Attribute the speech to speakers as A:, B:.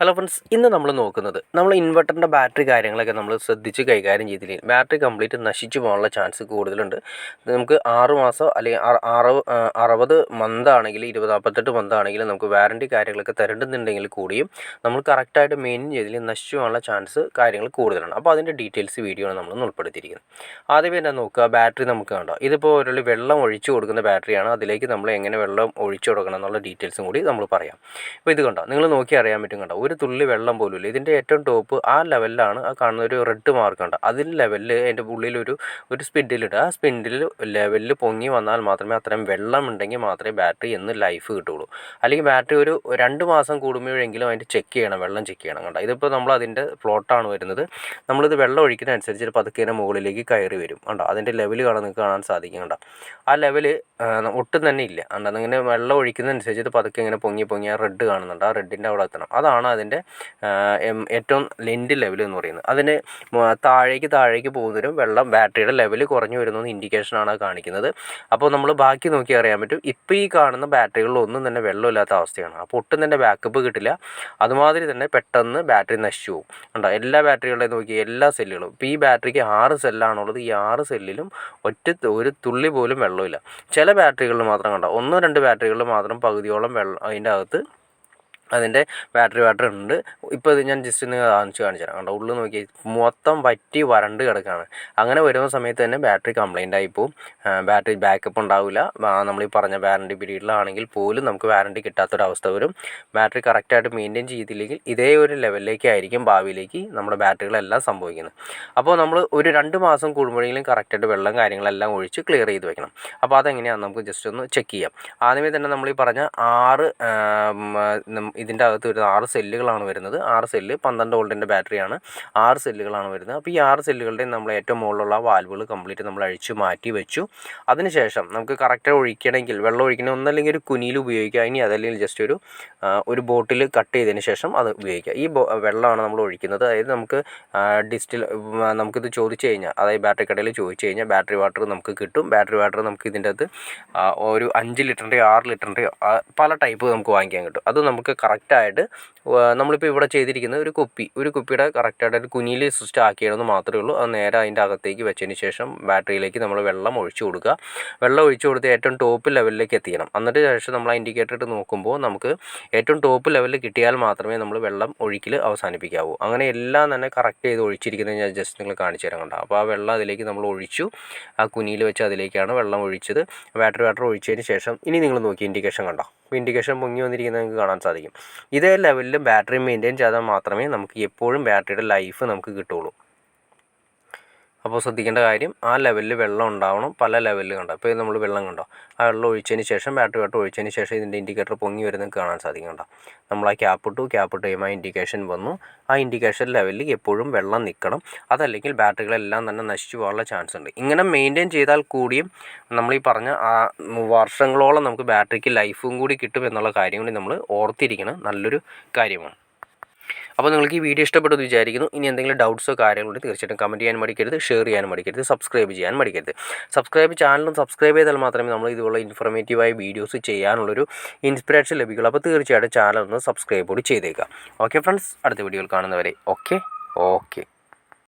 A: Hello friends, ഇന്ന് നമ്മൾ നോക്കുന്നത് നമ്മൾ ഇൻവെർട്ടറിൻ്റെ ബാറ്ററി കാര്യങ്ങളൊക്കെ നമ്മൾ ശ്രദ്ധിച്ച് കൈകാര്യം ചെയ്തില്ലെങ്കിൽ ബാറ്ററി കംപ്ലീറ്റ് നശിച്ചു പോകാനുള്ള ചാൻസ് കൂടുതലുണ്ട്. നമുക്ക് 6 മാസം അല്ലെങ്കിൽ 60 മന്ത് ആണെങ്കിൽ 48 മന്ത് ആണെങ്കിൽ നമുക്ക് വാറണ്ടി കാര്യങ്ങളൊക്കെ തരേണ്ടുന്നുണ്ടെങ്കിൽ കൂടിയും നമ്മൾ കറക്റ്റായിട്ട് മെയിൻറ്റെയിൻ ചെയ്തില്ലെങ്കിൽ നശിച്ചു പോകാനുള്ള ചാൻസ് കാര്യങ്ങൾ കൂടുതലാണ്. അപ്പോൾ അതിൻ്റെ ഡീറ്റെയിൽസ് വീഡിയോ ആണ് നമ്മൾ ഉൾപ്പെടുത്തിയിരിക്കുന്നത്. ആദ്യമേ തന്നെ നോക്കുക, ബാറ്ററി നമുക്ക് കണ്ടോ, ഇതിപ്പോൾ ഒരു വെള്ളം ഒഴിച്ചു കൊടുക്കുന്ന ബാറ്ററിയാണ്. അതിലേക്ക് നമ്മൾ എങ്ങനെ വെള്ളം ഒഴിച്ചു കൊടുക്കണം എന്നുള്ള ഡീറ്റെയിൽസും കൂടി നമ്മൾ പറയാം. ഇപ്പോൾ ഇത് കണ്ടോ, നിങ്ങൾ നോക്കി അറിയാൻ പറ്റും. കണ്ടോ, ഒരു തുള്ളി വെള്ളം പോലും ഇല്ല. ഇതിൻ്റെ ഏറ്റവും ടോപ്പ് ആ ലെവലിലാണ് ആ കാണുന്ന ഒരു റെഡ് മാർക്ക് ഉണ്ട്. അതിൽ ലെവലിൽ അതിൻ്റെ ഉള്ളിലൊരു സ്പിൻഡിലിട്ട് ആ സ്പിൻഡിൽ ലെവലിൽ പൊങ്ങി വന്നാൽ മാത്രമേ, അത്രയും വെള്ളം ഉണ്ടെങ്കിൽ മാത്രമേ ബാറ്ററി എന്ന് ലൈഫ് കിട്ടുള്ളൂ. അല്ലെങ്കിൽ ബാറ്ററി ഒരു 2 മാസം കൂടുമ്പോഴെങ്കിലും അതിൻ്റെ ചെക്ക് ചെയ്യണം, വെള്ളം ചെക്ക് ചെയ്യണം. കണ്ടോ, ഇതിപ്പോൾ നമ്മൾ അതിൻ്റെ ഫ്ലോട്ടാണ് വരുന്നത്. നമ്മളിത് വെള്ളം ഒഴിക്കുന്ന അനുസരിച്ച് പതുക്കെ മുകളിലേക്ക് കയറി വരും. കണ്ടോ, അതിൻ്റെ ലെവൽ നിങ്ങൾക്ക് കാണാൻ സാധിക്കും. കണ്ടോ, ആ ലെവൽ ഒട്ടും തന്നെ ഇല്ല. കണ്ടോ, അതിങ്ങനെ വെള്ളം ഒഴിക്കുന്നതനുസരിച്ച് ഇത് പതുക്കെ ഇങ്ങനെ പൊങ്ങി ആ റെഡ് കാണുന്നുണ്ട്. ആ റെഡിൻ്റെ അവിടെ എത്തണം. അതാണ് അതിൻ്റെ ഏറ്റവും ലെൻഡ് ലെവൽ എന്ന് പറയുന്നത്. അതിന് താഴേക്ക് പോകുന്നതിനും വെള്ളം ബാറ്ററിയുടെ ലെവൽ കുറഞ്ഞു വരുന്ന ഇൻഡിക്കേഷനാണ് കാണിക്കുന്നത്. അപ്പോൾ നമ്മൾ ബാക്കി നോക്കി അറിയാൻ പറ്റും. ഇപ്പോൾ ഈ കാണുന്ന ബാറ്ററികളിലൊന്നും തന്നെ വെള്ളമില്ലാത്ത അവസ്ഥയാണ്. അപ്പോൾ ഒട്ടും തന്നെ ബാക്കപ്പ് കിട്ടില്ല. അതുമാതിരി തന്നെ പെട്ടെന്ന് ബാറ്ററി നശിച്ചു പോകും. കണ്ടോ, എല്ലാ ബാറ്ററികളുടെയും നോക്കി, എല്ലാ സെല്ലുകളും. ഇപ്പോൾ ഈ ബാറ്ററിക്ക് 6 സെല്ലാണുള്ളത്. ഈ 6 സെല്ലിലും ഒരു തുള്ളി പോലും വെള്ളമില്ല. ചില ബാറ്ററികളിൽ മാത്രം കണ്ടോ, 1-2 ബാറ്ററികളിൽ മാത്രം പകുതിയോളം വെള്ളം അതിൻ്റെ അകത്ത് അതിൻ്റെ ബാറ്ററി ഉണ്ട്. ഇപ്പോൾ ഇത് ഞാൻ ജസ്റ്റ് ഒന്ന് കാണിച്ചു തരാം. കണ്ടോ, ഉള്ളിൽ നോക്കി മൊത്തം വറ്റി വരണ്ട് കിടക്കുകയാണ്. അങ്ങനെ വരുന്ന സമയത്ത് തന്നെ ബാറ്ററി കംപ്ലൈൻ്റ് ആയിപ്പോവും. ബാറ്ററി ബാക്കപ്പ് ഉണ്ടാവില്ല. നമ്മൾ ഈ പറഞ്ഞ വാറണ്ടി പീരീഡിലാണെങ്കിൽ പോലും നമുക്ക് വാറണ്ടി കിട്ടാത്തൊരവസ്ഥ വരും. ബാറ്ററി കറക്റ്റായിട്ട് മെയിൻറ്റെയിൻ ചെയ്തില്ലെങ്കിൽ ഇതേ ഒരു ലെവലിലേക്കായിരിക്കും ഭാവിയിലേക്ക് നമ്മുടെ ബാറ്ററികളെല്ലാം സംഭവിക്കുന്നത്. അപ്പോൾ നമ്മൾ ഒരു 2 മാസം കൂടുമ്പോഴെങ്കിലും കറക്റ്റായിട്ട് വെള്ളം കാര്യങ്ങളെല്ലാം ഒഴിച്ച് ക്ലിയർ ചെയ്ത് വെക്കണം. അപ്പോൾ അതെങ്ങനെയാണെന്ന് നമുക്ക് ജസ്റ്റ് ഒന്ന് ചെക്ക് ചെയ്യാം. ആദ്യമേ തന്നെ നമ്മൾ ഈ പറഞ്ഞ 6 ഇതിൻ്റെ അകത്ത് വരുന്ന 6 സെല്ലുകളാണ് വരുന്നത്. 6 സെല്ല് 12 വോൾട്ടിൻ്റെ ബാറ്ററിയാണ്. 6 സെല്ലുകളാണ് വരുന്നത്. അപ്പോൾ ഈ 6 സെല്ലുകളുടെയും നമ്മൾ ഏറ്റവും മുകളിലുള്ള വാൽവുകൾ കംപ്ലീറ്റ് നമ്മൾ അഴിച്ചു മാറ്റി വെച്ചു. അതിനുശേഷം നമുക്ക് കറക്റ്റ് ഒഴിക്കണമെങ്കിൽ, വെള്ളം ഒഴിക്കണമെങ്കിൽ ഒന്നല്ലെങ്കിൽ ഒരു കുനിയിൽ ഉപയോഗിക്കുക. ഇനി അതല്ലെങ്കിൽ ജസ്റ്റ് ഒരു ബോട്ടിൽ കട്ട് ചെയ്തതിന് ശേഷം അത് ഉപയോഗിക്കുക. ഈ വെള്ളമാണ് നമ്മൾ ഒഴിക്കുന്നത്. അതായത് നമുക്കിത് ചോദിച്ചു കഴിഞ്ഞാൽ, അതായത് ബാറ്ററി കടയിൽ ചോദിച്ചു കഴിഞ്ഞാൽ ബാറ്ററി വാട്ടർ നമുക്ക് കിട്ടും. ബാറ്ററി വാട്ടർ നമുക്ക് ഇതിൻ്റെ അകത്ത് ഒരു 5 ലിറ്ററിൻ്റെയോ 6 ലിറ്ററിൻ്റെയോ പല ടൈപ്പ് നമുക്ക് വാങ്ങിക്കാൻ കിട്ടും. അത് നമുക്ക് കറക്റ്റായിട്ട് നമ്മളിപ്പോൾ ഇവിടെ ചെയ്തിരിക്കുന്നത് ഒരു കുപ്പിയുടെ കറക്റ്റായിട്ട് ഒരു കുനിയിൽ സിസ്റ്റം ആക്കിയതെന്ന് മാത്രമേ ഉള്ളൂ. അത് നേരെ അതിൻ്റെ അകത്തേക്ക് വെച്ചതിന് ശേഷം ബാറ്ററിയിലേക്ക് നമ്മൾ വെള്ളം ഒഴിച്ചു കൊടുക്കുക. വെള്ളം ഒഴിച്ചു കൊടുത്ത് ഏറ്റവും ടോപ്പ് ലെവലിലേക്ക് എത്തിക്കണം. എന്നിട്ട് ശേഷം നമ്മൾ ആ ഇൻഡിക്കേറ്റർ ഇട്ട് നോക്കുമ്പോൾ നമുക്ക് ഏറ്റവും ടോപ്പ് ലെവലിൽ കിട്ടിയാൽ മാത്രമേ നമ്മൾ വെള്ളം ഒഴിക്കൽ അവസാനിപ്പിക്കാവൂ. അങ്ങനെ എല്ലാം തന്നെ കറക്റ്റ് ചെയ്ത് ഒഴിച്ചിരിക്കുന്നത് ഞാൻ ജസ്റ്റ് നിങ്ങൾ കാണിച്ചു തരാൻ കണ്ടോ. അപ്പോൾ ആ വെള്ളം അതിലേക്ക് നമ്മൾ ഒഴിച്ചു. ആ കുനിയിൽ വെച്ച് അതിലേക്കാണ് വെള്ളം ഒഴിച്ചത്. ബാറ്ററി വാട്ടർ ഒഴിച്ചതിന് ശേഷം ഇനി നിങ്ങൾ നോക്കി ഇൻഡിക്കേഷൻ കണ്ടോ, ഇൻഡിക്കേഷൻ പൊങ്ങി വന്നിരിക്കുന്നത് നിങ്ങൾക്ക് കാണാൻ സാധിക്കും. ഇതേ ലെവലിൽ ബാറ്ററി മെയിൻറ്റെയിൻ ചെയ്താൽ മാത്രമേ നമുക്ക് എപ്പോഴും ബാറ്ററിയുടെ ലൈഫ് നമുക്ക് കിട്ടുള്ളൂ. അപ്പോൾ ശ്രദ്ധിക്കേണ്ട കാര്യം, ആ ലെവലിൽ വെള്ളം ഉണ്ടാവണം. പല ലെവലിൽ കണ്ടോ, ഇപ്പോൾ നമ്മൾ വെള്ളം കണ്ടോ, ആ വെള്ളം ഒഴിച്ചതിന് ശേഷം ബാറ്ററി വാട്ടർ ഒഴിച്ചതിന് ശേഷം ഇതിൻ്റെ ഇൻഡിക്കേറ്റർ പൊങ്ങി വരുന്നത് കാണാൻ സാധിക്കും. കണ്ടോ, നമ്മൾ ആ ക്യാപ്പ് ഇട്ട് കഴിയുമ്പോൾ ആ ഇൻഡിക്കേഷൻ വന്നു. ആ ഇൻഡിക്കേഷൻ ലെവലിൽ എപ്പോഴും വെള്ളം നിൽക്കണം. അതല്ലെങ്കിൽ ബാറ്ററികളെല്ലാം തന്നെ നശിച്ചു പോകാനുള്ള ചാൻസ് ഉണ്ട്. ഇങ്ങനെ മെയിൻറ്റെയിൻ ചെയ്താൽ കൂടിയും നമ്മൾ ഈ പറഞ്ഞ വർഷങ്ങളോളം നമുക്ക് ബാറ്ററിക്ക് ലൈഫും കൂടി കിട്ടും എന്നുള്ള കാര്യം കൂടി നമ്മൾ ഓർത്തിരിക്കണം. നല്ലൊരു കാര്യമാണ്. അപ്പോൾ നിങ്ങൾക്ക് ഈ വീഡിയോ ഇഷ്ടപ്പെട്ടെന്ന് വിചാരിക്കുന്നു. ഇനി എന്തെങ്കിലും ഡൗട്ട്സോ കാര്യങ്ങളുണ്ട് തീർച്ചയായിട്ടും കമൻറ്റ് ചെയ്യാൻ മടിക്കരുത്, ഷെയർ ചെയ്യാൻ മടിക്കരുത്, സബ്സ്ക്രൈബ് ചെയ്യാൻ മടിക്കരുത്. ചാനലും സബ്സ്ക്രൈബ് ചെയ്താൽ മാത്രമേ നമ്മൾ ഇതുപോലുള്ള ഇൻഫോർമേറ്റീവായ വീഡിയോസ് ചെയ്യാനുള്ളൊരു ഇൻസ്പിറേഷൻ ലഭിക്കുള്ളൂ. അപ്പോൾ തീർച്ചയായിട്ടും ചാനൽ ഒന്ന് സബ്സ്ക്രൈബ് കൂടി ചെയ്തേക്കാം. ഓക്കെ ഫ്രണ്ട്സ്, അടുത്ത വീഡിയോയിൽ കാണുന്നവരെ ഓക്കെ.